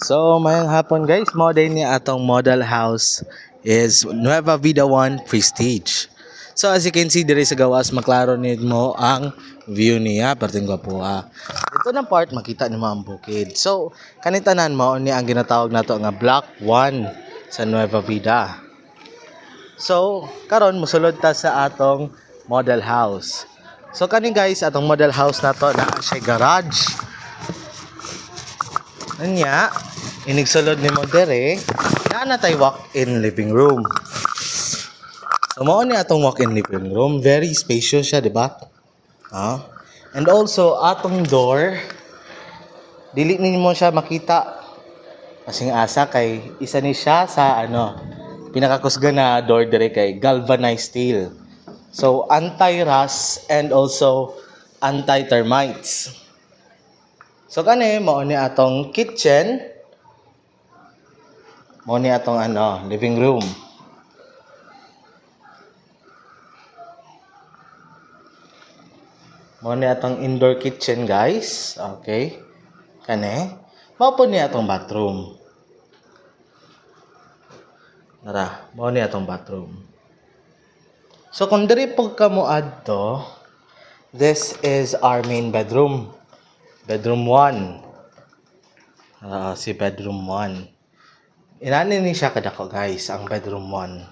So, mayang hapon guys, mo din ni atong model house is Nueva Vida 1 Prestige. So, as you can see diri sa gawas, maklaro mo ang view niya, perting gwapo ha. Ito na part, makita ni mo ang bukid. So, kanitanan mo ni ang ginatawag nato nga Block 1 sa Nueva Vida. So, karon musulod ta sa atong model house. So, kani guys, atong model house nato na siya garage. Anya, inigsulod ni mo dere, na tay walk-in living room. So mao ni atong walk-in living room, very spacious siya, di ba? And also atong door, dili ninyo siya makita kasing asa kay isa ni siya sa pinakakusga na door dere kay galvanized steel. So anti-rust and also anti-termites. So kani mao ni atong kitchen, mao ni atong living room. Mao ni atong indoor kitchen, guys. Okay. Kani mao po ni atong bathroom. Tara, mao ni atong bathroom. So kung diri pag kamo adto, this is our main bedroom. Bedroom 1. Si bedroom 1. Inani ni siya kadako guys, ang bedroom 1.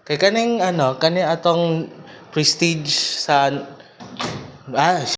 Kay kaning kani atong prestige sa